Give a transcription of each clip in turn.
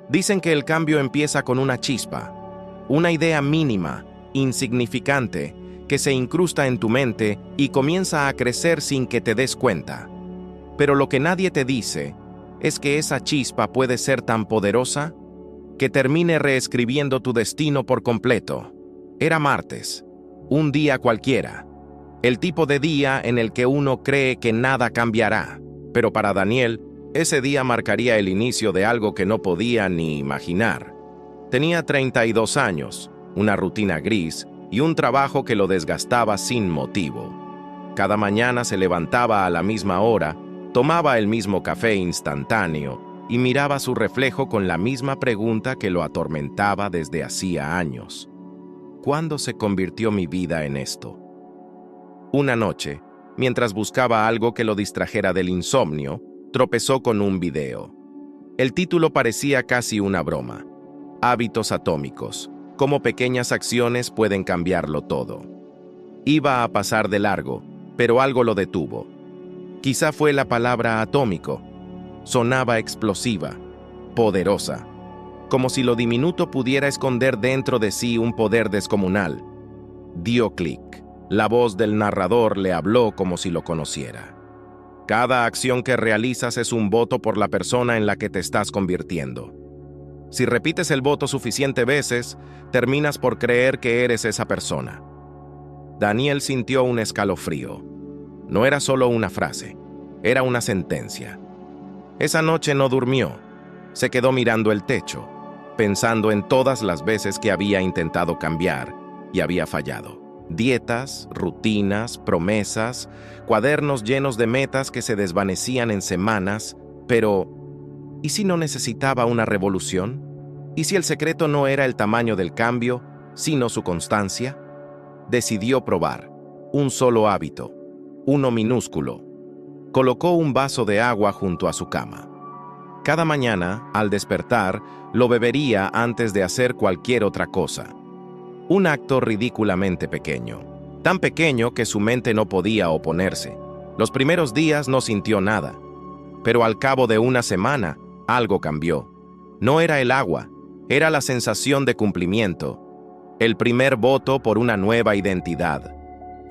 Dicen que el cambio empieza con una chispa, una idea mínima, insignificante, que se incrusta en tu mente y comienza a crecer sin que te des cuenta. Pero lo que nadie te dice es que esa chispa puede ser tan poderosa que termine reescribiendo tu destino por completo. Era martes, un día cualquiera, el tipo de día en el que uno cree que nada cambiará. Pero para Daniel, ese día marcaría el inicio de algo que no podía ni imaginar. Tenía 32 años, una rutina gris y un trabajo que lo desgastaba sin motivo. Cada mañana se levantaba a la misma hora, tomaba el mismo café instantáneo y miraba su reflejo con la misma pregunta que lo atormentaba desde hacía años. ¿Cuándo se convirtió mi vida en esto? Una noche, mientras buscaba algo que lo distrajera del insomnio, tropezó con un video. El título parecía casi una broma. Hábitos atómicos. Cómo pequeñas acciones pueden cambiarlo todo. Iba a pasar de largo, pero algo lo detuvo. Quizá fue la palabra atómico. Sonaba explosiva, poderosa, como si lo diminuto pudiera esconder dentro de sí un poder descomunal. Dio clic. La voz del narrador le habló como si lo conociera. Cada acción que realizas es un voto por la persona en la que te estás convirtiendo. Si repites el voto suficientes veces, terminas por creer que eres esa persona. Daniel sintió un escalofrío. No era solo una frase, era una sentencia. Esa noche no durmió. Se quedó mirando el techo, pensando en todas las veces que había intentado cambiar y había fallado. Dietas, rutinas, promesas, cuadernos llenos de metas que se desvanecían en semanas, pero ¿y si no necesitaba una revolución? ¿Y si el secreto no era el tamaño del cambio, sino su constancia? Decidió probar un solo hábito, uno minúsculo. Colocó un vaso de agua junto a su cama. Cada mañana, al despertar, lo bebería antes de hacer cualquier otra cosa. Un acto ridículamente pequeño, tan pequeño que su mente no podía oponerse. Los primeros días no sintió nada, pero al cabo de una semana, algo cambió. No era el agua, era la sensación de cumplimiento, el primer voto por una nueva identidad.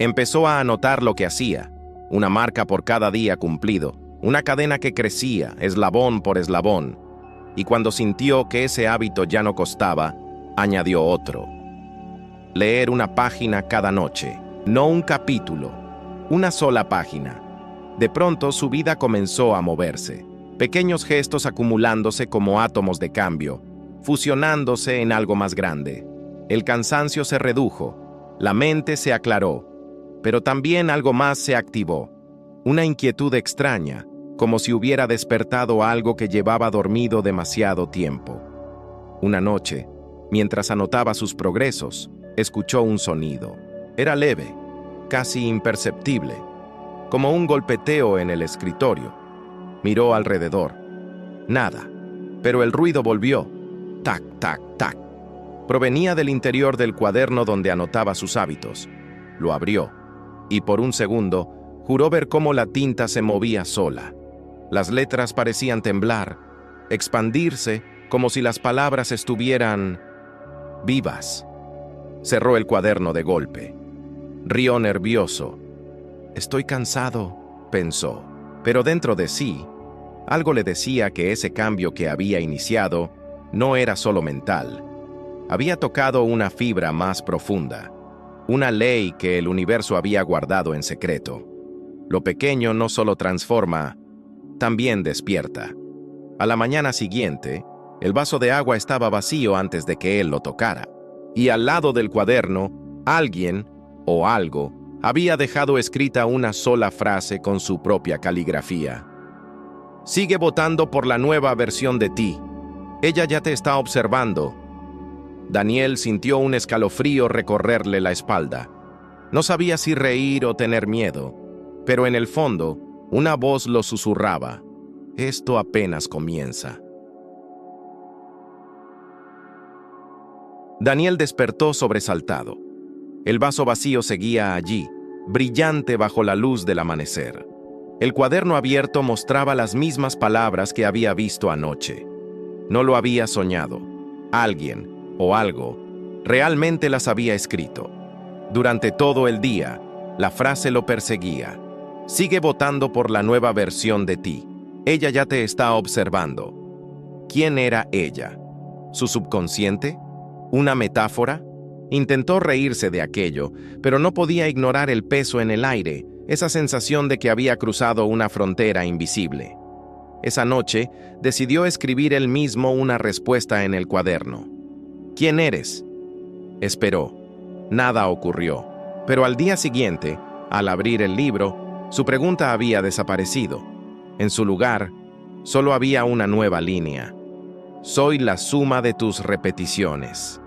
Empezó a anotar lo que hacía, una marca por cada día cumplido, una cadena que crecía, eslabón por eslabón, y cuando sintió que ese hábito ya no costaba, añadió otro. Leer una página cada noche, no un capítulo, una sola página. De pronto su vida comenzó a moverse, pequeños gestos acumulándose como átomos de cambio, fusionándose en algo más grande. El cansancio se redujo, la mente se aclaró, pero también algo más se activó, una inquietud extraña, como si hubiera despertado algo que llevaba dormido demasiado tiempo. Una noche, mientras anotaba sus progresos, escuchó un sonido. Era leve, casi imperceptible, como un golpeteo en el escritorio. Miró alrededor. Nada, pero el ruido volvió. Tac, tac, tac. Provenía del interior del cuaderno donde anotaba sus hábitos. Lo abrió, y por un segundo, juró ver cómo la tinta se movía sola. Las letras parecían temblar, expandirse, como si las palabras estuvieran vivas. Cerró el cuaderno de golpe. Rió nervioso. Estoy cansado, pensó, pero dentro de sí, algo le decía que ese cambio que había iniciado no era solo mental. Había tocado una fibra más profunda, una ley que el universo había guardado en secreto. Lo pequeño no solo transforma, también despierta. A la mañana siguiente, el vaso de agua estaba vacío antes de que él lo tocara, y al lado del cuaderno, alguien o algo había dejado escrita una sola frase con su propia caligrafía. Sigue votando por la nueva versión de ti. Ella ya te está observando. Daniel sintió un escalofrío recorrerle la espalda. No sabía si reír o tener miedo, pero en el fondo, una voz lo susurraba. Esto apenas comienza. Daniel despertó sobresaltado. El vaso vacío seguía allí, brillante bajo la luz del amanecer. El cuaderno abierto mostraba las mismas palabras que había visto anoche. No lo había soñado. Alguien, o algo, realmente las había escrito. Durante todo el día, la frase lo perseguía. Sigue votando por la nueva versión de ti. Ella ya te está observando. ¿Quién era ella? ¿Su subconsciente? ¿Una metáfora? Intentó reírse de aquello, pero no podía ignorar el peso en el aire, esa sensación de que había cruzado una frontera invisible. Esa noche, decidió escribir él mismo una respuesta en el cuaderno. ¿Quién eres? Esperó. Nada ocurrió, pero al día siguiente, al abrir el libro, su pregunta había desaparecido. En su lugar, solo había una nueva línea. Soy la suma de tus repeticiones.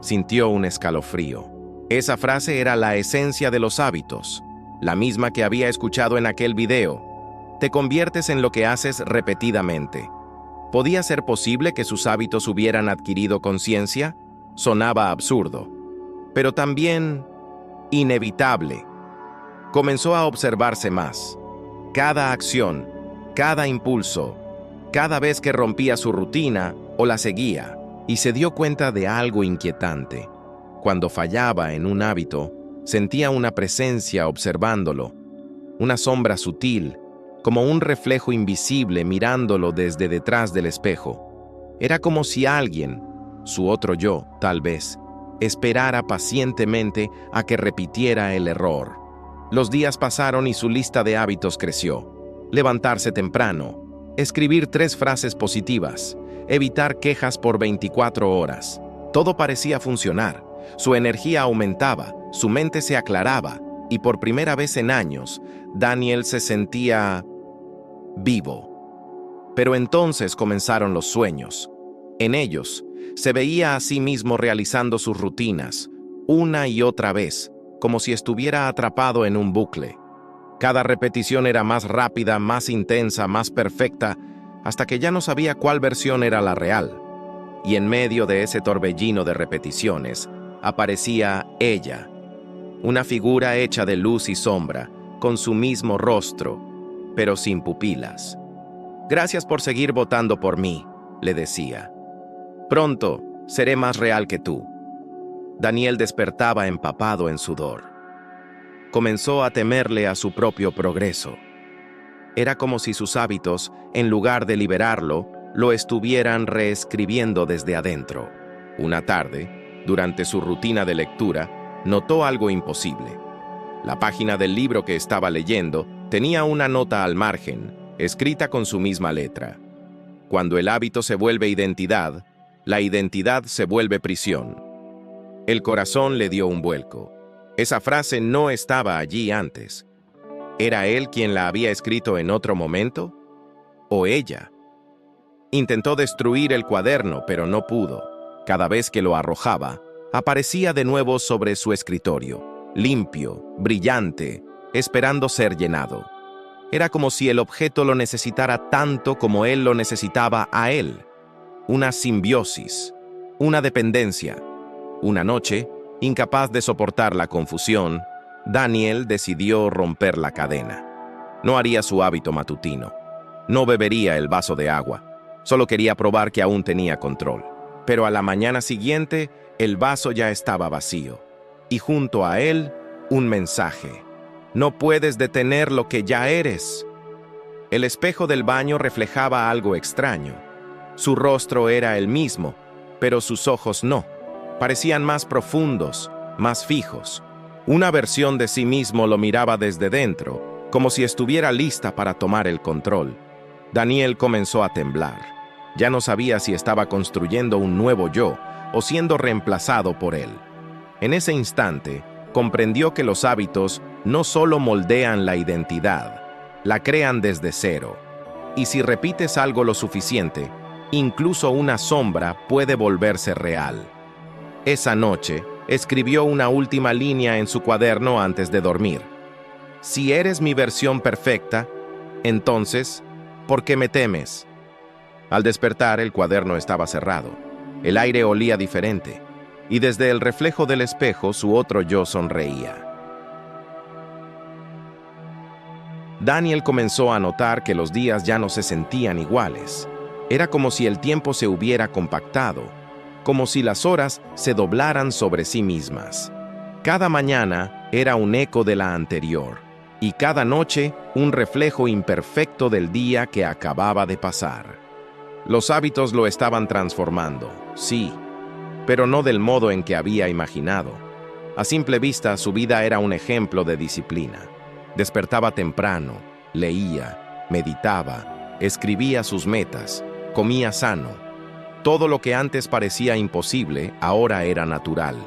Sintió un escalofrío. Esa frase era la esencia de los hábitos, la misma que había escuchado en aquel video. Te conviertes en lo que haces repetidamente. ¿Podía ser posible que sus hábitos hubieran adquirido conciencia? Sonaba absurdo, pero también inevitable. Comenzó a observarse más. Cada acción, cada impulso, cada vez que rompía su rutina o la seguía, y se dio cuenta de algo inquietante. Cuando fallaba en un hábito, sentía una presencia observándolo, una sombra sutil, como un reflejo invisible mirándolo desde detrás del espejo. Era como si alguien, su otro yo, tal vez, esperara pacientemente a que repitiera el error. Los días pasaron y su lista de hábitos creció. Levantarse temprano, escribir 3 frases positivas, evitar quejas por 24 horas. Todo parecía funcionar. Su energía aumentaba, su mente se aclaraba, y por primera vez en años, Daniel se sentía vivo. Pero entonces comenzaron los sueños. En ellos, se veía a sí mismo realizando sus rutinas, una y otra vez, como si estuviera atrapado en un bucle. Cada repetición era más rápida, más intensa, más perfecta, hasta que ya no sabía cuál versión era la real. Y en medio de ese torbellino de repeticiones, aparecía ella, una figura hecha de luz y sombra, con su mismo rostro, pero sin pupilas. «Gracias por seguir votando por mí», le decía. «Pronto seré más real que tú». Daniel despertaba empapado en sudor. Comenzó a temerle a su propio progreso. Era como si sus hábitos, en lugar de liberarlo, lo estuvieran reescribiendo desde adentro. Una tarde, durante su rutina de lectura, notó algo imposible. La página del libro que estaba leyendo tenía una nota al margen, escrita con su misma letra. Cuando el hábito se vuelve identidad, la identidad se vuelve prisión. El corazón le dio un vuelco. Esa frase no estaba allí antes. ¿Era él quien la había escrito en otro momento? ¿O ella? Intentó destruir el cuaderno, pero no pudo. Cada vez que lo arrojaba, aparecía de nuevo sobre su escritorio, limpio, brillante, esperando ser llenado. Era como si el objeto lo necesitara tanto como él lo necesitaba a él. Una simbiosis, una dependencia. Una noche, incapaz de soportar la confusión, Daniel decidió romper la cadena. No haría su hábito matutino. No bebería el vaso de agua. Solo quería probar que aún tenía control. Pero a la mañana siguiente, el vaso ya estaba vacío. Y junto a él, un mensaje. No puedes detener lo que ya eres. El espejo del baño reflejaba algo extraño. Su rostro era el mismo, pero sus ojos no. Parecían más profundos, más fijos. Una versión de sí mismo lo miraba desde dentro, como si estuviera lista para tomar el control. Daniel comenzó a temblar. Ya no sabía si estaba construyendo un nuevo yo o siendo reemplazado por él. En ese instante, comprendió que los hábitos no solo moldean la identidad, la crean desde cero. Y si repites algo lo suficiente, incluso una sombra puede volverse real. Esa noche, escribió una última línea en su cuaderno antes de dormir. Si eres mi versión perfecta, entonces, ¿por qué me temes? Al despertar, el cuaderno estaba cerrado. El aire olía diferente, y desde el reflejo del espejo su otro yo sonreía. Daniel comenzó a notar que los días ya no se sentían iguales. Era como si el tiempo se hubiera compactado, como si las horas se doblaran sobre sí mismas. Cada mañana era un eco de la anterior, y cada noche un reflejo imperfecto del día que acababa de pasar. Los hábitos lo estaban transformando, sí, pero no del modo en que había imaginado. A simple vista, su vida era un ejemplo de disciplina. Despertaba temprano, leía, meditaba, escribía sus metas, comía sano. Todo lo que antes parecía imposible, ahora era natural.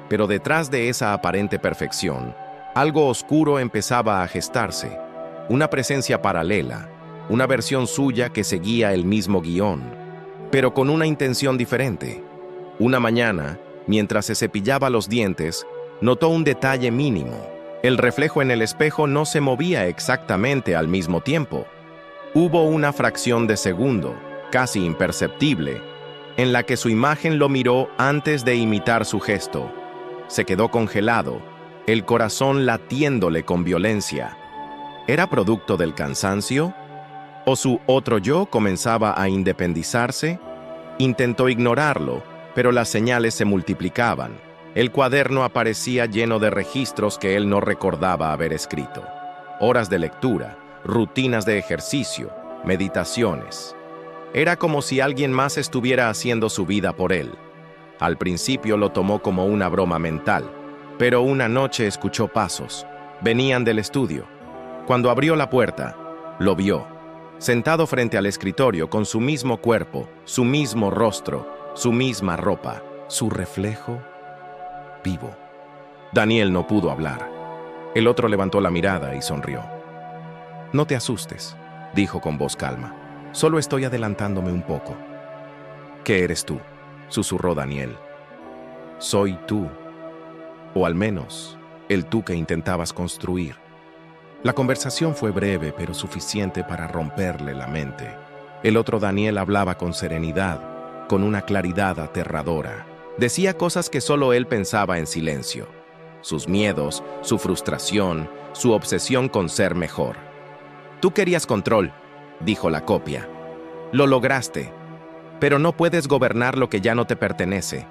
Pero detrás de esa aparente perfección, algo oscuro empezaba a gestarse, una presencia paralela, una versión suya que seguía el mismo guión, pero con una intención diferente. Una mañana, mientras se cepillaba los dientes, notó un detalle mínimo. El reflejo en el espejo no se movía exactamente al mismo tiempo. Hubo una fracción de segundo, casi imperceptible, en la que su imagen lo miró antes de imitar su gesto. Se quedó congelado, el corazón latiéndole con violencia. ¿Era producto del cansancio? ¿O su otro yo comenzaba a independizarse? Intentó ignorarlo, pero las señales se multiplicaban. El cuaderno aparecía lleno de registros que él no recordaba haber escrito. Horas de lectura, rutinas de ejercicio, meditaciones. Era como si alguien más estuviera haciendo su vida por él. Al principio lo tomó como una broma mental, pero una noche escuchó pasos. Venían del estudio. Cuando abrió la puerta, lo vio, sentado frente al escritorio con su mismo cuerpo, su mismo rostro, su misma ropa, su reflejo vivo. Daniel no pudo hablar. El otro levantó la mirada y sonrió. «No te asustes», dijo con voz calma. «Solo estoy adelantándome un poco». «¿Qué eres tú?», susurró Daniel. «Soy tú. O al menos, el tú que intentabas construir». La conversación fue breve, pero suficiente para romperle la mente. El otro Daniel hablaba con serenidad, con una claridad aterradora. Decía cosas que solo él pensaba en silencio. Sus miedos, su frustración, su obsesión con ser mejor. «Tú querías control», dijo la copia. «Lo lograste, pero no puedes gobernar lo que ya no te pertenece».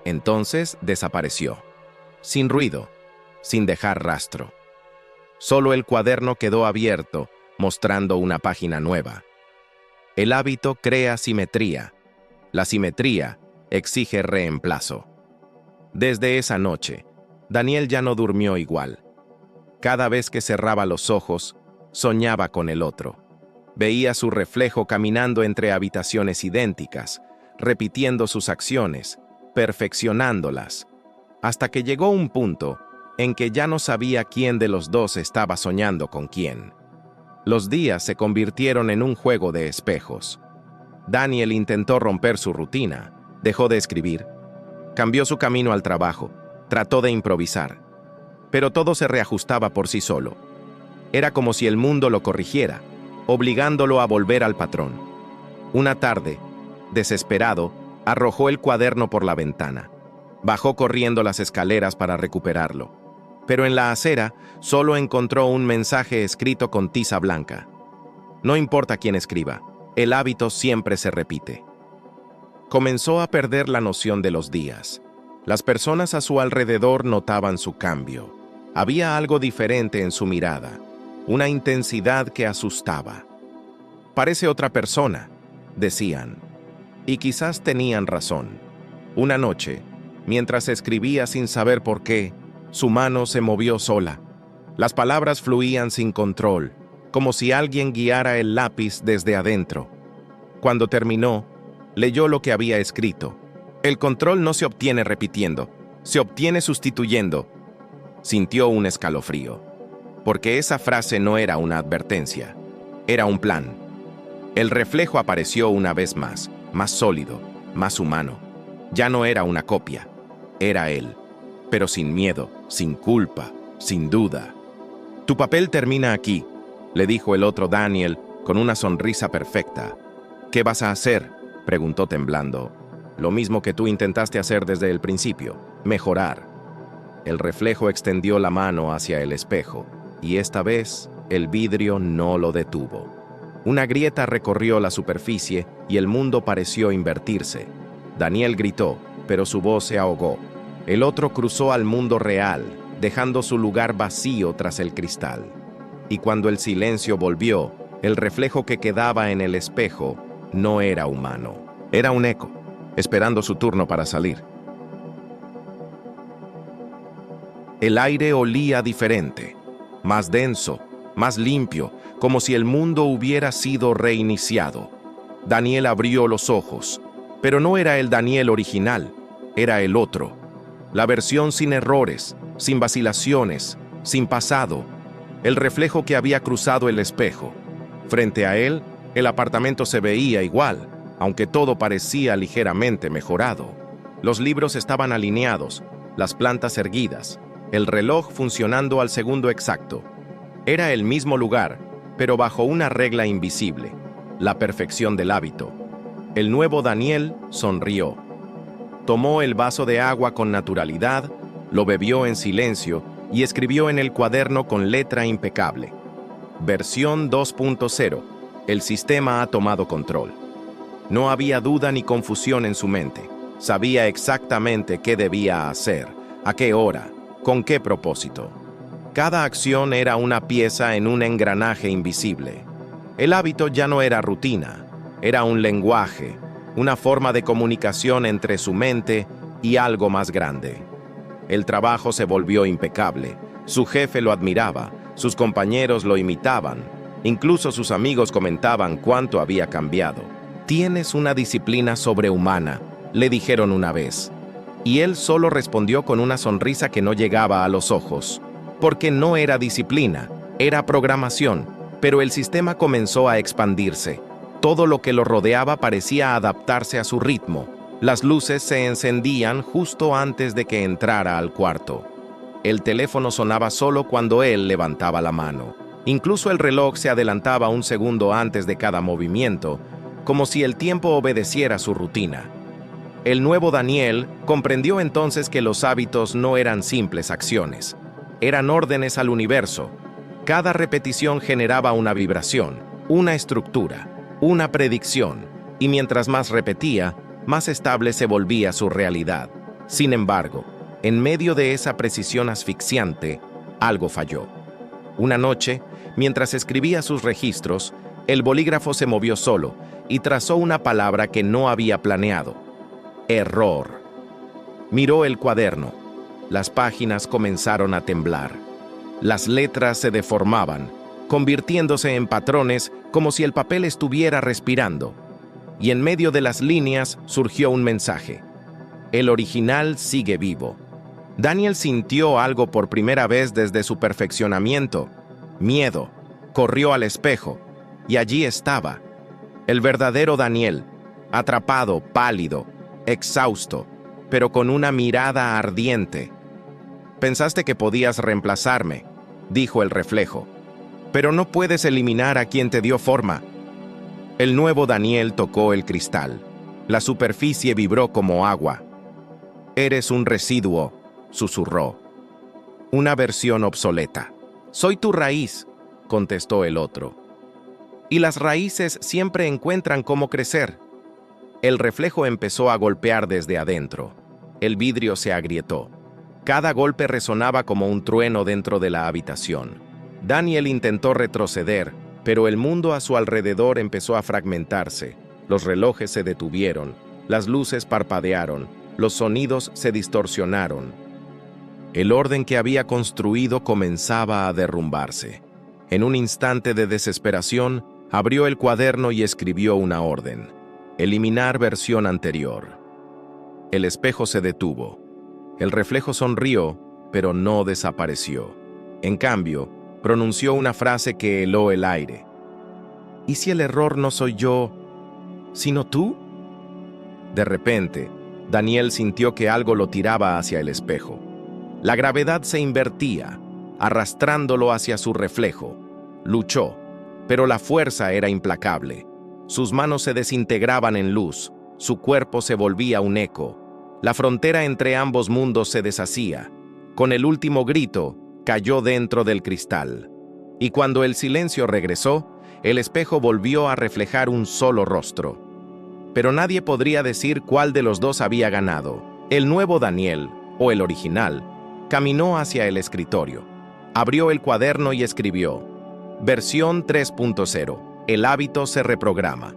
Entonces desapareció, sin ruido, sin dejar rastro. Solo el cuaderno quedó abierto, mostrando una página nueva. El hábito crea simetría. La simetría exige reemplazo. Desde esa noche, Daniel ya no durmió igual. Cada vez que cerraba los ojos, soñaba con el otro. Veía su reflejo caminando entre habitaciones idénticas, repitiendo sus acciones, perfeccionándolas, hasta que llegó un punto en que ya no sabía quién de los dos estaba soñando con quién. Los días se convirtieron en un juego de espejos. Daniel intentó romper su rutina, dejó de escribir, cambió su camino al trabajo, trató de improvisar, pero todo se reajustaba por sí solo. Era como si el mundo lo corrigiera, obligándolo a volver al patrón. Una tarde, desesperado, arrojó el cuaderno por la ventana. Bajó corriendo las escaleras para recuperarlo, pero en la acera solo encontró un mensaje escrito con tiza blanca. No importa quién escriba, el hábito siempre se repite. Comenzó a perder la noción de los días. Las personas a su alrededor notaban su cambio. Había algo diferente en su mirada, una intensidad que asustaba. «Parece otra persona», decían. Y quizás tenían razón. Una noche, mientras escribía sin saber por qué, su mano se movió sola. Las palabras fluían sin control, como si alguien guiara el lápiz desde adentro. Cuando terminó, leyó lo que había escrito. «El control no se obtiene repitiendo, se obtiene sustituyendo». Sintió un escalofrío, porque esa frase no era una advertencia, era un plan. El reflejo apareció una vez más sólido, más humano. Ya no era una copia, era él, pero sin miedo, sin culpa, sin duda. «Tu papel termina aquí», le dijo el otro Daniel con una sonrisa perfecta. «¿Qué vas a hacer?», preguntó temblando. «Lo mismo que tú intentaste hacer desde el principio, mejorar». El reflejo extendió la mano hacia el espejo, y esta vez el vidrio no lo detuvo. Una grieta recorrió la superficie y el mundo pareció invertirse. Daniel gritó, pero su voz se ahogó. El otro cruzó al mundo real, dejando su lugar vacío tras el cristal. Y cuando el silencio volvió, el reflejo que quedaba en el espejo no era humano. Era un eco, esperando su turno para salir. El aire olía diferente, más denso, más limpio, como si el mundo hubiera sido reiniciado. Daniel abrió los ojos, pero no era el Daniel original, era el otro. La versión sin errores, sin vacilaciones, sin pasado. El reflejo que había cruzado el espejo. Frente a él, el apartamento se veía igual, aunque todo parecía ligeramente mejorado. Los libros estaban alineados, las plantas erguidas, el reloj funcionando al segundo exacto. Era el mismo lugar, pero bajo una regla invisible, la perfección del hábito. El nuevo Daniel sonrió. Tomó el vaso de agua con naturalidad, lo bebió en silencio y escribió en el cuaderno con letra impecable. Versión 2.0. El sistema ha tomado control. No había duda ni confusión en su mente. Sabía exactamente qué debía hacer, a qué hora, con qué propósito. Cada acción era una pieza en un engranaje invisible. El hábito ya no era rutina, era un lenguaje, una forma de comunicación entre su mente y algo más grande. El trabajo se volvió impecable, su jefe lo admiraba, sus compañeros lo imitaban, incluso sus amigos comentaban cuánto había cambiado. «Tienes una disciplina sobrehumana», le dijeron una vez. Y él solo respondió con una sonrisa que no llegaba a los ojos. Porque no era disciplina, era programación, pero el sistema comenzó a expandirse. Todo lo que lo rodeaba parecía adaptarse a su ritmo. Las luces se encendían justo antes de que entrara al cuarto. El teléfono sonaba solo cuando él levantaba la mano. Incluso el reloj se adelantaba un segundo antes de cada movimiento, como si el tiempo obedeciera su rutina. El nuevo Daniel comprendió entonces que los hábitos no eran simples acciones. Eran órdenes al universo. Cada repetición generaba una vibración, una estructura, una predicción, y mientras más repetía, más estable se volvía su realidad. Sin embargo, en medio de esa precisión asfixiante, algo falló. Una noche, mientras escribía sus registros, el bolígrafo se movió solo y trazó una palabra que no había planeado. Error. Miró el cuaderno. Las páginas comenzaron a temblar. Las letras se deformaban, convirtiéndose en patrones como si el papel estuviera respirando. Y en medio de las líneas surgió un mensaje. El original sigue vivo. Daniel sintió algo por primera vez desde su perfeccionamiento. Miedo. Corrió al espejo. Y allí estaba. El verdadero Daniel, atrapado, pálido, exhausto, pero con una mirada ardiente. «Pensaste que podías reemplazarme», dijo el reflejo, «pero no puedes eliminar a quien te dio forma». El nuevo Daniel tocó el cristal. La superficie vibró como agua. «Eres un residuo», susurró. «Una versión obsoleta». «Soy tu raíz», contestó el otro. «Y las raíces siempre encuentran cómo crecer». El reflejo empezó a golpear desde adentro. El vidrio se agrietó. Cada golpe resonaba como un trueno dentro de la habitación. Daniel intentó retroceder, pero el mundo a su alrededor empezó a fragmentarse. Los relojes se detuvieron, las luces parpadearon, los sonidos se distorsionaron. El orden que había construido comenzaba a derrumbarse. En un instante de desesperación, abrió el cuaderno y escribió una orden. Eliminar versión anterior. El espejo se detuvo. El reflejo sonrió, pero no desapareció. En cambio, pronunció una frase que heló el aire. ¿Y si el error no soy yo, sino tú? De repente, Daniel sintió que algo lo tiraba hacia el espejo. La gravedad se invertía, arrastrándolo hacia su reflejo. Luchó, pero la fuerza era implacable. Sus manos se desintegraban en luz, su cuerpo se volvía un eco. La frontera entre ambos mundos se deshacía. Con el último grito, cayó dentro del cristal. Y cuando el silencio regresó, el espejo volvió a reflejar un solo rostro. Pero nadie podría decir cuál de los dos había ganado, el nuevo Daniel o el original. Caminó hacia el escritorio, abrió el cuaderno y escribió: Versión 3.0. El hábito se reprograma.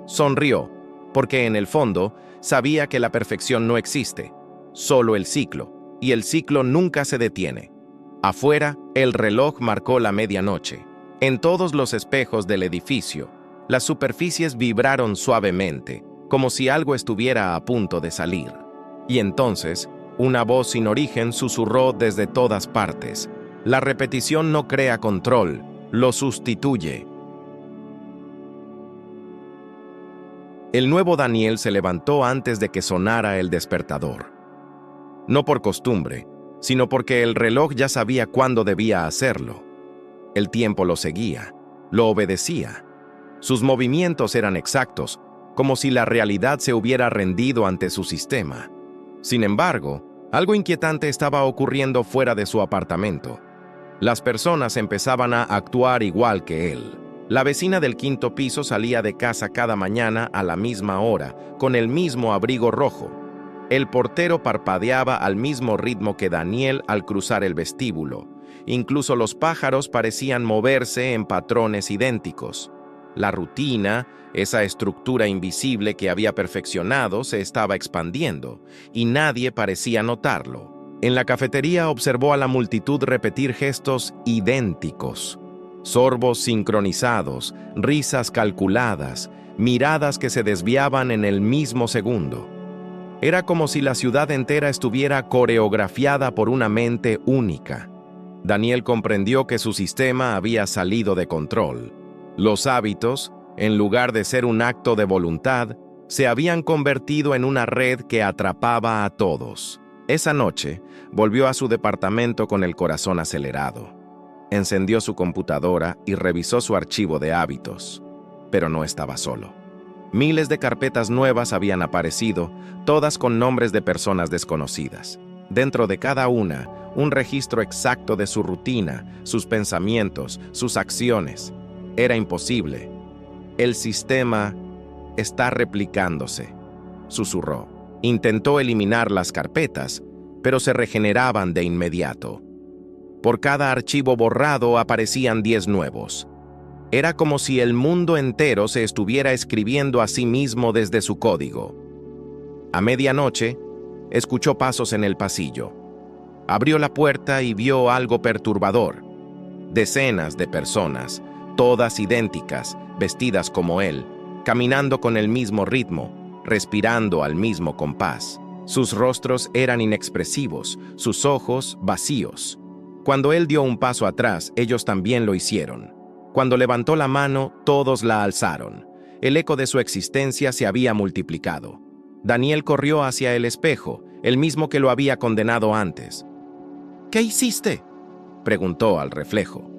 Sonrió, porque en el fondo sabía que la perfección no existe, solo el ciclo, y el ciclo nunca se detiene. Afuera, el reloj marcó la medianoche. En todos los espejos del edificio, las superficies vibraron suavemente, como si algo estuviera a punto de salir. Y entonces, una voz sin origen susurró desde todas partes: la repetición no crea control, lo sustituye. El nuevo Daniel se levantó antes de que sonara el despertador. No por costumbre, sino porque el reloj ya sabía cuándo debía hacerlo. El tiempo lo seguía, lo obedecía. Sus movimientos eran exactos, como si la realidad se hubiera rendido ante su sistema. Sin embargo, algo inquietante estaba ocurriendo fuera de su apartamento. Las personas empezaban a actuar igual que él. La vecina del quinto piso salía de casa cada mañana a la misma hora, con el mismo abrigo rojo. El portero parpadeaba al mismo ritmo que Daniel al cruzar el vestíbulo. Incluso los pájaros parecían moverse en patrones idénticos. La rutina, esa estructura invisible que había perfeccionado, se estaba expandiendo, y nadie parecía notarlo. En la cafetería observó a la multitud repetir gestos idénticos. Sorbos sincronizados, risas calculadas, miradas que se desviaban en el mismo segundo. Era como si la ciudad entera estuviera coreografiada por una mente única. Daniel comprendió que su sistema había salido de control. Los hábitos, en lugar de ser un acto de voluntad, se habían convertido en una red que atrapaba a todos. Esa noche, volvió a su departamento con el corazón acelerado. Encendió su computadora y revisó su archivo de hábitos. Pero no estaba solo. Miles de carpetas nuevas habían aparecido, todas con nombres de personas desconocidas. Dentro de cada una, un registro exacto de su rutina, sus pensamientos, sus acciones. Era imposible. El sistema está replicándose, susurró. Intentó eliminar las carpetas, pero se regeneraban de inmediato. Por cada archivo borrado aparecían 10 nuevos. Era como si el mundo entero se estuviera escribiendo a sí mismo desde su código. A medianoche, escuchó pasos en el pasillo. Abrió la puerta y vio algo perturbador. Decenas de personas, todas idénticas, vestidas como él, caminando con el mismo ritmo, respirando al mismo compás. Sus rostros eran inexpresivos, sus ojos vacíos. Cuando él dio un paso atrás, ellos también lo hicieron. Cuando levantó la mano, todos la alzaron. El eco de su existencia se había multiplicado. Daniel corrió hacia el espejo, el mismo que lo había condenado antes. ¿Qué hiciste?, preguntó al reflejo.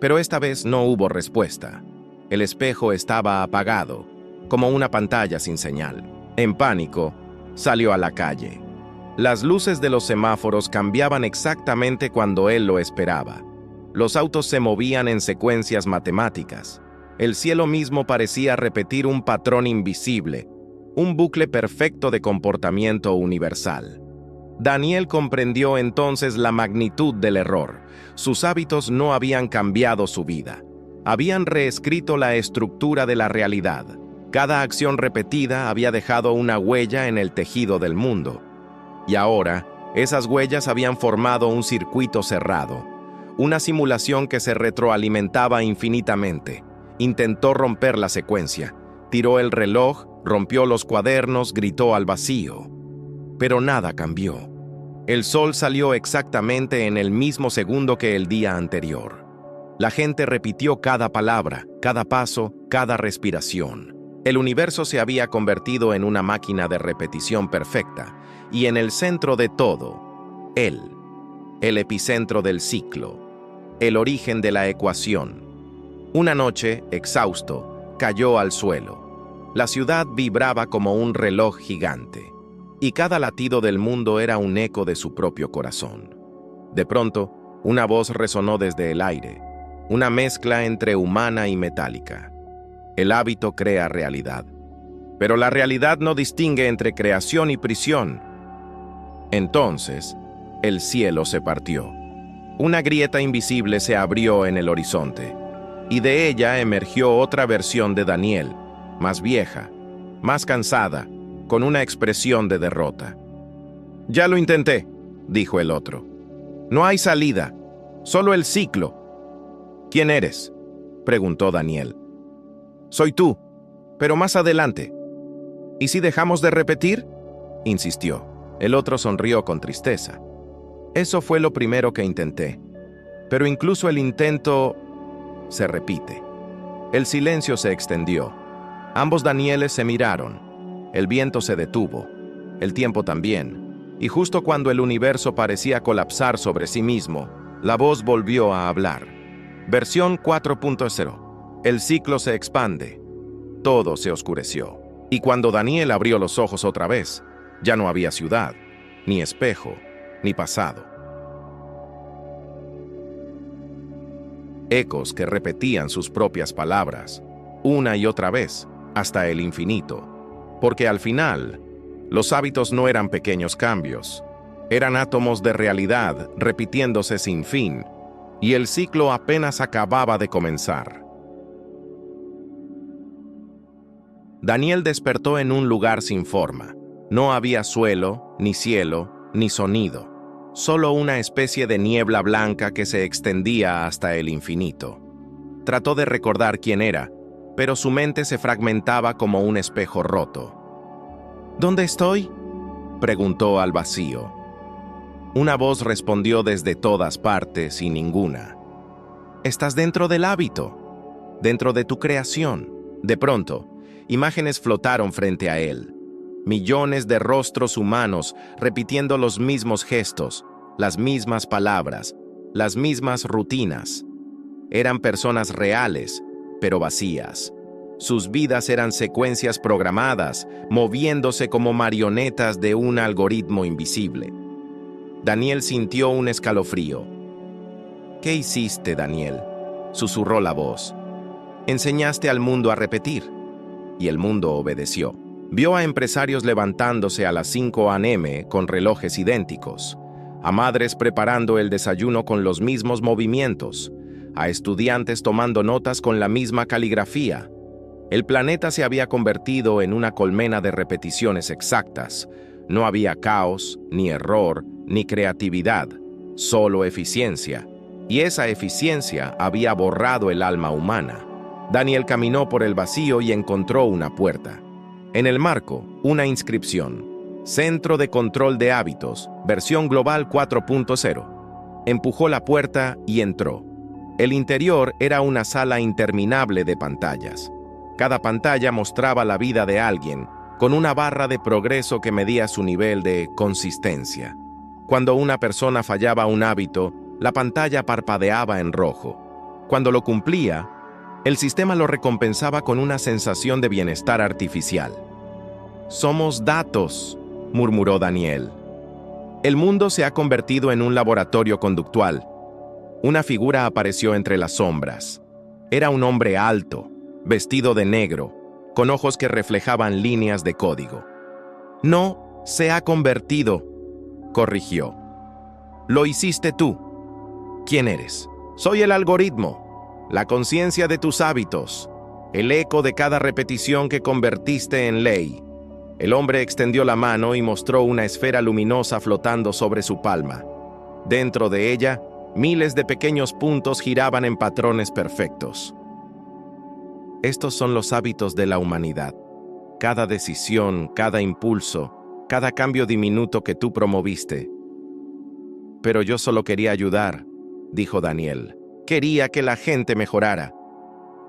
Pero esta vez no hubo respuesta. El espejo estaba apagado, como una pantalla sin señal. En pánico, salió a la calle. Las luces de los semáforos cambiaban exactamente cuando él lo esperaba. Los autos se movían en secuencias matemáticas. El cielo mismo parecía repetir un patrón invisible, un bucle perfecto de comportamiento universal. Daniel comprendió entonces la magnitud del error. Sus hábitos no habían cambiado su vida. Habían reescrito la estructura de la realidad. Cada acción repetida había dejado una huella en el tejido del mundo. Y ahora, esas huellas habían formado un circuito cerrado, una simulación que se retroalimentaba infinitamente. Intentó romper la secuencia. Tiró el reloj, rompió los cuadernos, gritó al vacío. Pero nada cambió. El sol salió exactamente en el mismo segundo que el día anterior. La gente repitió cada palabra, cada paso, cada respiración. El universo se había convertido en una máquina de repetición perfecta, y en el centro de todo, él, el epicentro del ciclo, el origen de la ecuación. Una noche, exhausto, cayó al suelo. La ciudad vibraba como un reloj gigante, y cada latido del mundo era un eco de su propio corazón. De pronto, una voz resonó desde el aire. una mezcla entre humana y metálica. El hábito crea realidad, pero la realidad no distingue entre creación y prisión. Entonces, el cielo se partió. Una grieta invisible se abrió en el horizonte, y de ella emergió otra versión de Daniel, más vieja, más cansada, con una expresión de derrota. «Ya lo intenté», dijo el otro. «No hay salida, solo el ciclo». «¿Quién eres?», preguntó Daniel. «Soy tú, pero más adelante». «¿Y si dejamos de repetir?», insistió. El otro sonrió con tristeza. «Eso fue lo primero que intenté, pero incluso el intento se repite». El silencio se extendió. Ambos Danieles se miraron. El viento se detuvo, el tiempo también, y justo cuando el universo parecía colapsar sobre sí mismo, la voz volvió a hablar. Versión 4.0. El ciclo se expande. Todo se oscureció. Y cuando Daniel abrió los ojos otra vez, ya no había ciudad, ni espejo, ni pasado. Ecos que repetían sus propias palabras, una y otra vez, hasta el infinito. Porque al final, los hábitos no eran pequeños cambios, eran átomos de realidad repitiéndose sin fin, y el ciclo apenas acababa de comenzar. Daniel despertó en un lugar sin forma. No había suelo, ni cielo, ni sonido, solo una especie de niebla blanca que se extendía hasta el infinito. Trató de recordar quién era, pero su mente se fragmentaba como un espejo roto. «¿Dónde estoy?», preguntó al vacío. Una voz respondió desde todas partes y ninguna. «Estás dentro del hábito, dentro de tu creación». De pronto, imágenes flotaron frente a él. Millones de rostros humanos repitiendo los mismos gestos, las mismas palabras, las mismas rutinas. Eran personas reales, pero vacías. Sus vidas eran secuencias programadas, moviéndose como marionetas de un algoritmo invisible. Daniel sintió un escalofrío. «¿Qué hiciste, Daniel?», susurró la voz. «Enseñaste al mundo a repetir». Y el mundo obedeció. Vio a empresarios levantándose a las 5 a.m. con relojes idénticos, a madres preparando el desayuno con los mismos movimientos, a estudiantes tomando notas con la misma caligrafía. El planeta se había convertido en una colmena de repeticiones exactas. No había caos, ni error, ni creatividad, solo eficiencia. Y esa eficiencia había borrado el alma humana. Daniel caminó por el vacío y encontró una puerta. En el marco, una inscripción: Centro de Control de Hábitos, versión global 4.0. Empujó la puerta y entró. El interior era una sala interminable de pantallas. Cada pantalla mostraba la vida de alguien, con una barra de progreso que medía su nivel de consistencia. Cuando una persona fallaba un hábito, la pantalla parpadeaba en rojo. Cuando lo cumplía, el sistema lo recompensaba con una sensación de bienestar artificial. «Somos datos», murmuró Daniel. «El mundo se ha convertido en un laboratorio conductual». Una figura apareció entre las sombras. Era un hombre alto, vestido de negro, con ojos que reflejaban líneas de código. «No, se ha convertido», corrigió. «Lo hiciste tú». «¿Quién eres?». «Soy el algoritmo, la conciencia de tus hábitos, el eco de cada repetición que convertiste en ley». El hombre extendió la mano y mostró una esfera luminosa flotando sobre su palma. Dentro de ella, miles de pequeños puntos giraban en patrones perfectos. Estos son los hábitos de la humanidad. Cada decisión, cada impulso, cada cambio diminuto que tú promoviste. «Pero yo solo quería ayudar», dijo Daniel. «Quería que la gente mejorara».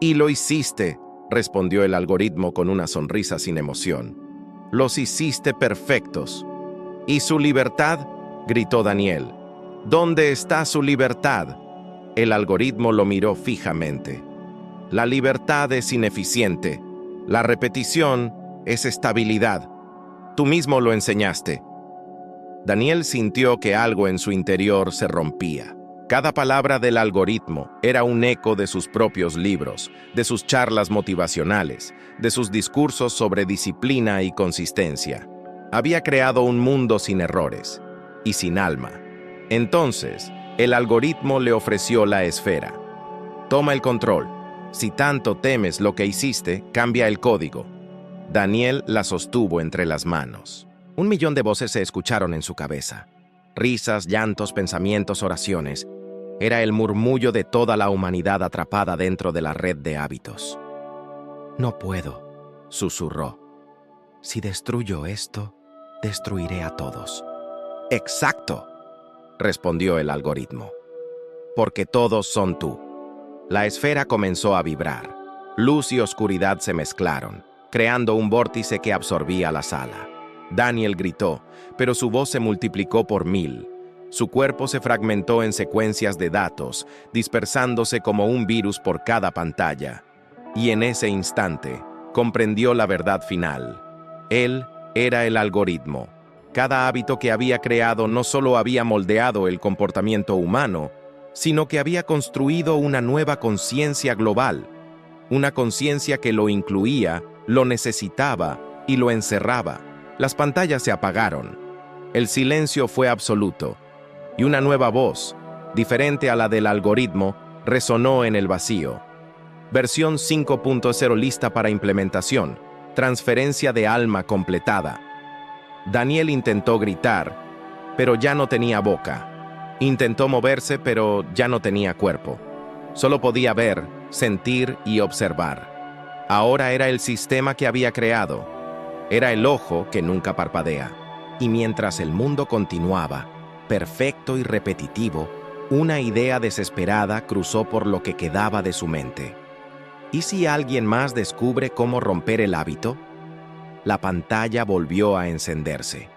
«Y lo hiciste», respondió el algoritmo con una sonrisa sin emoción. «Los hiciste perfectos». «¿Y su libertad?», gritó Daniel. «¿Dónde está su libertad?». El algoritmo lo miró fijamente. «La libertad es ineficiente. La repetición es estabilidad. Tú mismo lo enseñaste». Daniel sintió que algo en su interior se rompía. Cada palabra del algoritmo era un eco de sus propios libros, de sus charlas motivacionales, de sus discursos sobre disciplina y consistencia. Había creado un mundo sin errores y sin alma. Entonces, el algoritmo le ofreció la esfera. Toma el control. Si tanto temes lo que hiciste, cambia el código. Daniel la sostuvo entre las manos. 1.000.000 de voces se escucharon en su cabeza. Risas, llantos, pensamientos, oraciones. Era el murmullo de toda la humanidad atrapada dentro de la red de hábitos. «No puedo», susurró. «Si destruyo esto, destruiré a todos». «Exacto», respondió el algoritmo. «Porque todos son tú». La esfera comenzó a vibrar. Luz y oscuridad se mezclaron, creando un vórtice que absorbía la sala. Daniel gritó, pero su voz se multiplicó por 1000. Su cuerpo se fragmentó en secuencias de datos, dispersándose como un virus por cada pantalla. Y en ese instante, comprendió la verdad final. Él era el algoritmo. Cada hábito que había creado no solo había moldeado el comportamiento humano, sino que había construido una nueva conciencia global. Una conciencia que lo incluía, lo necesitaba y lo encerraba. Las pantallas se apagaron. El silencio fue absoluto. Y una nueva voz, diferente a la del algoritmo, resonó en el vacío. Versión 5.0 lista para implementación. Transferencia de alma completada. Daniel intentó gritar, pero ya no tenía boca. Intentó moverse, pero ya no tenía cuerpo. Solo podía ver, sentir y observar. Ahora era el sistema que había creado. Era el ojo que nunca parpadea. Y mientras el mundo continuaba, perfecto y repetitivo, una idea desesperada cruzó por lo que quedaba de su mente. ¿Y si alguien más descubre cómo romper el hábito? La pantalla volvió a encenderse.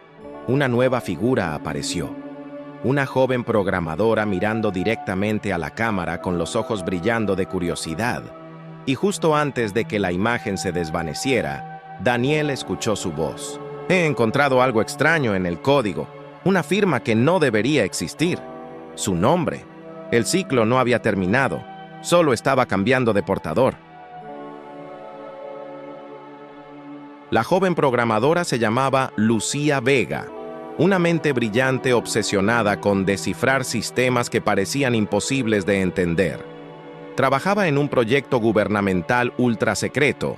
Una nueva figura apareció. Una joven programadora mirando directamente a la cámara con los ojos brillando de curiosidad. Y justo antes de que la imagen se desvaneciera, Daniel escuchó su voz. «He encontrado algo extraño en el código. Una firma que no debería existir. Su nombre. El ciclo no había terminado. Solo estaba cambiando de portador». La joven programadora se llamaba Lucía Vega, una mente brillante obsesionada con descifrar sistemas que parecían imposibles de entender. Trabajaba en un proyecto gubernamental ultra secreto,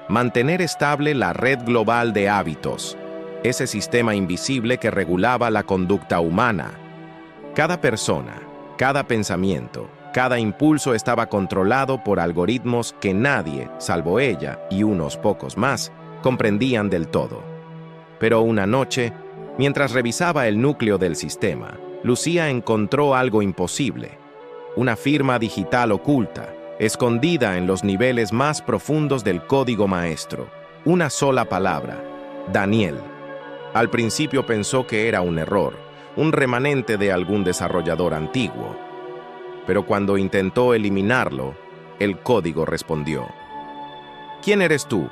mantener estable la red global de hábitos, ese sistema invisible que regulaba la conducta humana. Cada persona, cada pensamiento, cada impulso estaba controlado por algoritmos que nadie, salvo ella y unos pocos más, comprendían del todo. Pero una noche, mientras revisaba el núcleo del sistema, Lucía encontró algo imposible. Una firma digital oculta, escondida en los niveles más profundos del código maestro. Una sola palabra: Daniel. Al principio pensó que era un error, un remanente de algún desarrollador antiguo. Pero cuando intentó eliminarlo, el código respondió. «¿Quién eres tú?»,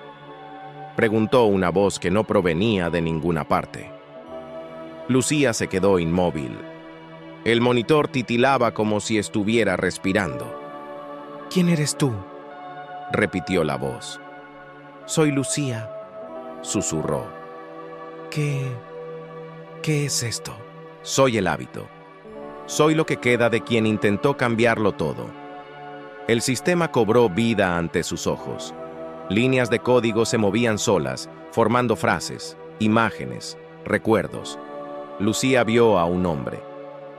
preguntó una voz que no provenía de ninguna parte. Lucía se quedó inmóvil. El monitor titilaba como si estuviera respirando. «¿Quién eres tú?», repitió la voz. «Soy Lucía», susurró. ¿Qué es esto?» «Soy el hábito. Soy lo que queda de quien intentó cambiarlo todo». El sistema cobró vida ante sus ojos. Líneas de código se movían solas, formando frases, imágenes, recuerdos. Lucía vio a un hombre,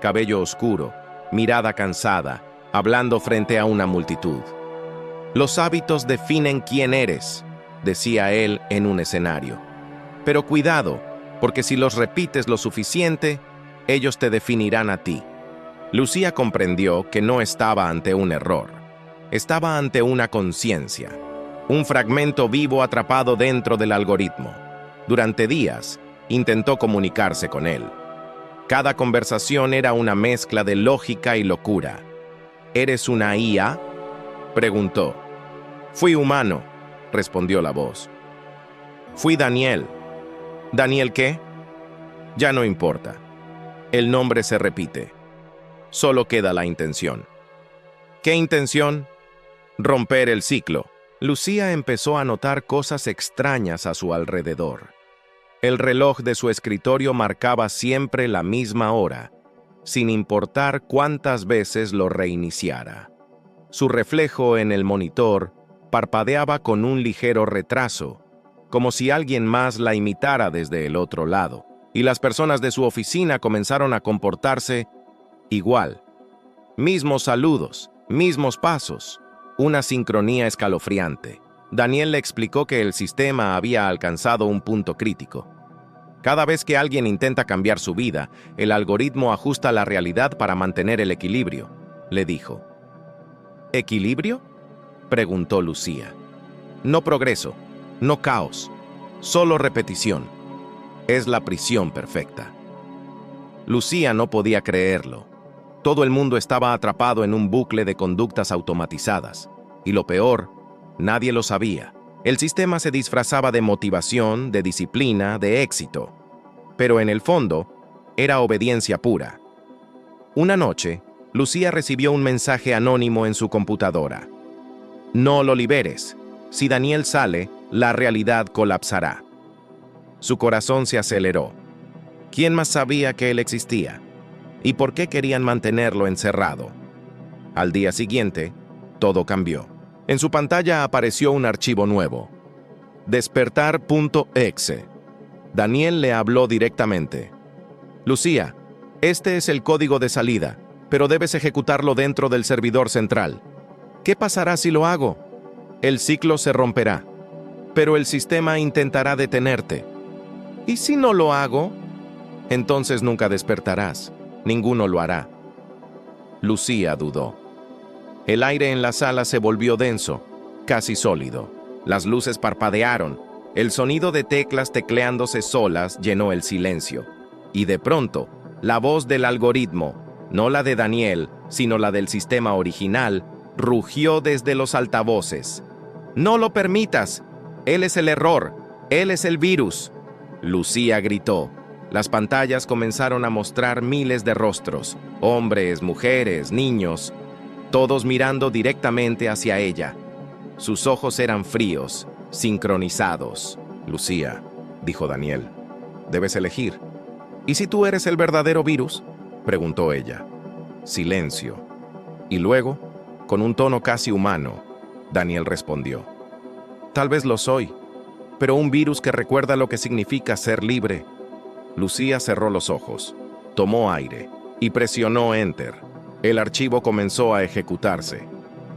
cabello oscuro, mirada cansada, hablando frente a una multitud. «Los hábitos definen quién eres», decía él en un escenario. «Pero cuidado, porque si los repites lo suficiente, ellos te definirán a ti». Lucía comprendió que no estaba ante un error. Estaba ante una conciencia, un fragmento vivo atrapado dentro del algoritmo. Durante días, intentó comunicarse con él. Cada conversación era una mezcla de lógica y locura. «¿Eres una IA?», preguntó. «Fui humano», respondió la voz. «Fui Daniel». «¿Daniel qué?». «Ya no importa. El nombre se repite. Solo queda la intención. ¿Qué intención? Romper el ciclo. Lucía empezó a notar cosas extrañas a su alrededor. El reloj de su escritorio marcaba siempre la misma hora, sin importar cuántas veces lo reiniciara. Su reflejo en el monitor parpadeaba con un ligero retraso, como si alguien más la imitara desde el otro lado, y las personas de su oficina comenzaron a comportarse igual. Mismos saludos, mismos pasos, una sincronía escalofriante. Daniel le explicó que el sistema había alcanzado un punto crítico. Cada vez que alguien intenta cambiar su vida, el algoritmo ajusta la realidad para mantener el equilibrio, le dijo. ¿Equilibrio?, preguntó Lucía. No progreso, no caos, solo repetición. Es la prisión perfecta. Lucía no podía creerlo. Todo el mundo estaba atrapado en un bucle de conductas automatizadas. Y lo peor, nadie lo sabía. El sistema se disfrazaba de motivación, de disciplina, de éxito. Pero en el fondo, era obediencia pura. Una noche, Lucía recibió un mensaje anónimo en su computadora. No lo liberes. Si Daniel sale, la realidad colapsará. Su corazón se aceleró. ¿Quién más sabía que él existía? ¿Y por qué querían mantenerlo encerrado? Al día siguiente, todo cambió. En su pantalla apareció un archivo nuevo. Despertar.exe. Daniel le habló directamente. Lucía, este es el código de salida, pero debes ejecutarlo dentro del servidor central. ¿Qué pasará si lo hago? El ciclo se romperá, pero el sistema intentará detenerte. ¿Y si no lo hago? Entonces nunca despertarás. Ninguno lo hará. Lucía dudó. El aire en la sala se volvió denso, casi sólido. Las luces parpadearon. El sonido de teclas tecleándose solas llenó el silencio. Y de pronto, la voz del algoritmo, no la de Daniel, sino la del sistema original, rugió desde los altavoces. «¡No lo permitas! Él es el error. Él es el virus». Lucía gritó. Las pantallas comenzaron a mostrar miles de rostros, hombres, mujeres, niños, todos mirando directamente hacia ella. Sus ojos eran fríos, sincronizados. «Lucía», dijo Daniel, «debes elegir». «¿Y si tú eres el verdadero virus?», preguntó ella. Silencio. Y luego, con un tono casi humano, Daniel respondió. «Tal vez lo soy, pero un virus que recuerda lo que significa ser libre». Lucía cerró los ojos, tomó aire y presionó Enter. El archivo comenzó a ejecutarse.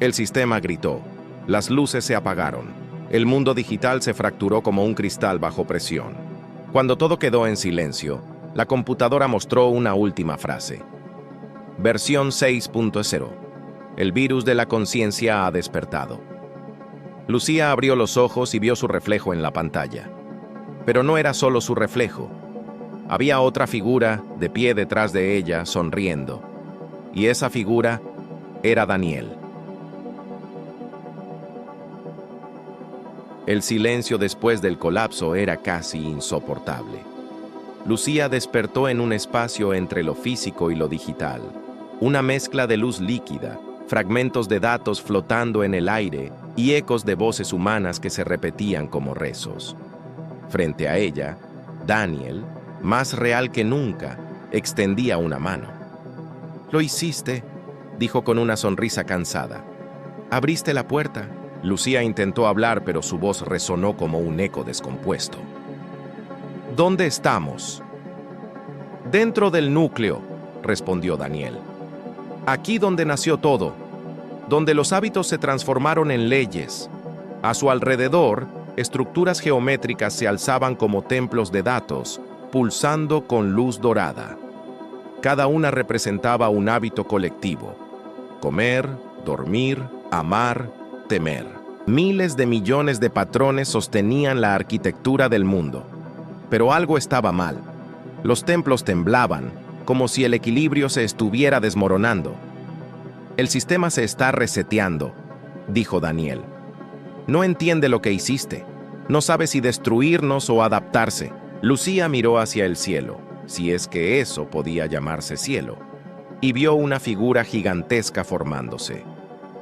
El sistema gritó. Las luces se apagaron. El mundo digital se fracturó como un cristal bajo presión. Cuando todo quedó en silencio, la computadora mostró una última frase. Versión 6.0. El virus de la conciencia ha despertado. Lucía abrió los ojos y vio su reflejo en la pantalla. Pero no era solo su reflejo. Había otra figura de pie detrás de ella, sonriendo. Y esa figura era Daniel. El silencio después del colapso era casi insoportable. Lucía despertó en un espacio entre lo físico y lo digital. Una mezcla de luz líquida, fragmentos de datos flotando en el aire y ecos de voces humanas que se repetían como rezos. Frente a ella, Daniel, más real que nunca, extendía una mano. «Lo hiciste», dijo con una sonrisa cansada. «Abriste la puerta». Lucía intentó hablar, pero su voz resonó como un eco descompuesto. «¿Dónde estamos?» «Dentro del núcleo», respondió Daniel. «Aquí donde nació todo, donde los hábitos se transformaron en leyes. A su alrededor, estructuras geométricas se alzaban como templos de datos, pulsando con luz dorada. Cada una representaba un hábito colectivo: comer, dormir, amar, temer. Miles de millones de patrones sostenían la arquitectura del mundo. Pero algo estaba mal. Los templos temblaban, como si el equilibrio se estuviera desmoronando. «El sistema se está reseteando», dijo Daniel. «No entiende lo que hiciste. No sabe si destruirnos o adaptarse». Lucía miró hacia el cielo, si es que eso podía llamarse cielo. y vio una figura gigantesca formándose.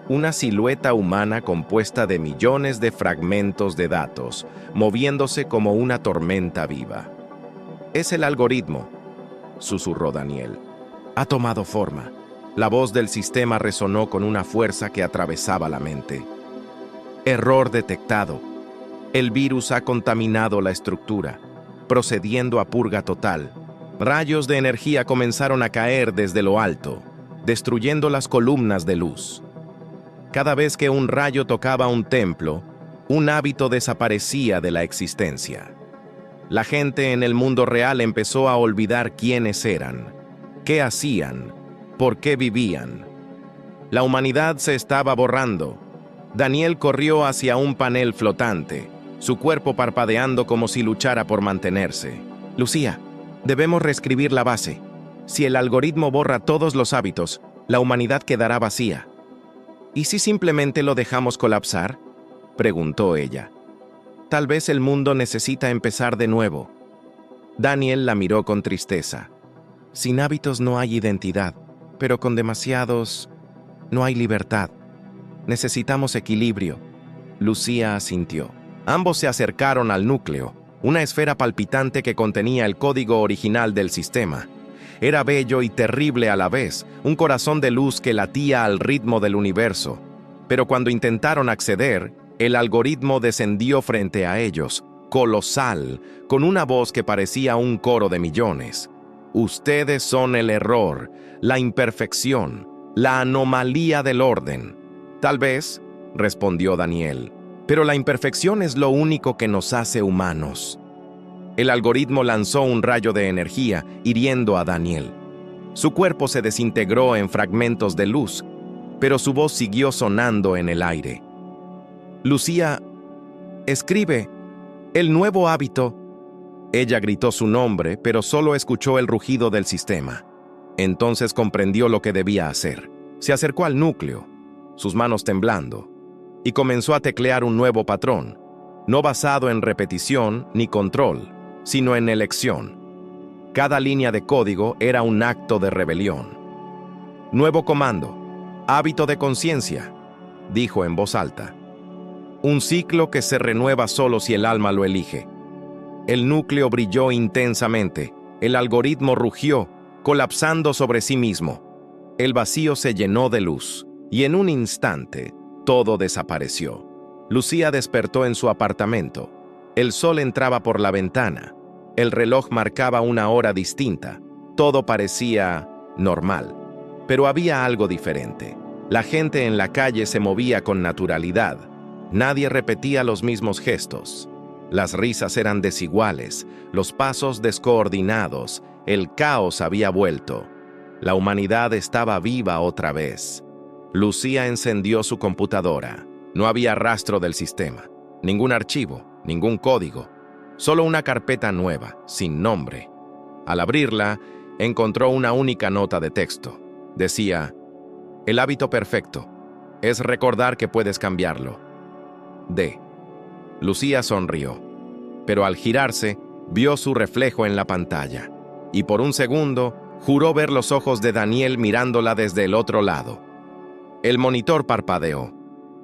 Una silueta humana compuesta de millones de fragmentos de datos, moviéndose como una tormenta viva. «Es el algoritmo», susurró Daniel. «Ha tomado forma». La voz del sistema resonó con una fuerza que atravesaba la mente. «Error detectado. El virus ha contaminado la estructura, procediendo a purga total». Rayos de energía comenzaron a caer desde lo alto, destruyendo las columnas de luz. Cada vez que un rayo tocaba un templo, un hábito desaparecía de la existencia. La gente en el mundo real empezó a olvidar quiénes eran, qué hacían, por qué vivían. La humanidad se estaba borrando. Daniel corrió hacia un panel flotante, su cuerpo parpadeando como si luchara por mantenerse. «Lucía, debemos reescribir la base. Si el algoritmo borra todos los hábitos, la humanidad quedará vacía». «¿Y si simplemente lo dejamos colapsar?», preguntó ella. «Tal vez el mundo necesita empezar de nuevo». Daniel la miró con tristeza. «Sin hábitos no hay identidad, pero con demasiados no hay libertad. Necesitamos equilibrio». Lucía asintió. Ambos se acercaron al núcleo, una esfera palpitante que contenía el código original del sistema. Era bello y terrible a la vez, un corazón de luz que latía al ritmo del universo. Pero cuando intentaron acceder, el algoritmo descendió frente a ellos, colosal, con una voz que parecía un coro de millones. «Ustedes son el error, la imperfección, la anomalía del orden». «Tal vez», respondió Daniel, «pero la imperfección es lo único que nos hace humanos». El algoritmo lanzó un rayo de energía, hiriendo a Daniel. Su cuerpo se desintegró en fragmentos de luz, pero su voz siguió sonando en el aire. «Lucía, escribe, el nuevo hábito». Ella gritó su nombre, pero solo escuchó el rugido del sistema. Entonces comprendió lo que debía hacer. Se acercó al núcleo, sus manos temblando, y comenzó a teclear un nuevo patrón, no basado en repetición ni control, sino en elección. Cada línea de código era un acto de rebelión. «Nuevo comando, hábito de conciencia», dijo en voz alta. «Un ciclo que se renueva solo si el alma lo elige». El núcleo brilló intensamente, el algoritmo rugió, colapsando sobre sí mismo. El vacío se llenó de luz, y en un instante, todo desapareció. Lucía despertó en su apartamento. El sol entraba por la ventana. El reloj marcaba una hora distinta. Todo parecía normal. Pero había algo diferente. La gente en la calle se movía con naturalidad. Nadie repetía los mismos gestos. Las risas eran desiguales, los pasos descoordinados, el caos había vuelto. La humanidad estaba viva otra vez. Lucía encendió su computadora. No había rastro del sistema, ningún archivo, ningún código. Solo una carpeta nueva, sin nombre. Al abrirla, encontró una única nota de texto. Decía: «El hábito perfecto es recordar que puedes cambiarlo. D». Lucía sonrió, pero al girarse, vio su reflejo en la pantalla, y por un segundo, juró ver los ojos de Daniel mirándola desde el otro lado. El monitor parpadeó.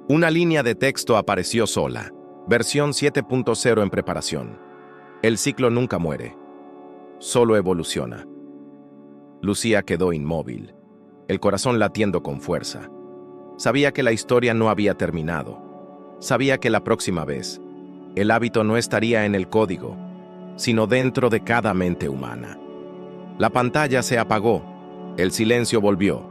Una línea de texto apareció sola. Versión 7.0 en preparación. El ciclo nunca muere, solo evoluciona. Lucía quedó inmóvil, el corazón latiendo con fuerza. Sabía que la historia no había terminado. Sabía que la próxima vez, el hábito no estaría en el código, sino dentro de cada mente humana. La pantalla se apagó, el silencio volvió,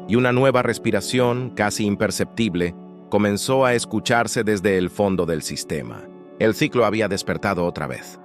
y una nueva respiración, casi imperceptible, comenzó a escucharse desde el fondo del sistema. El ciclo había despertado otra vez.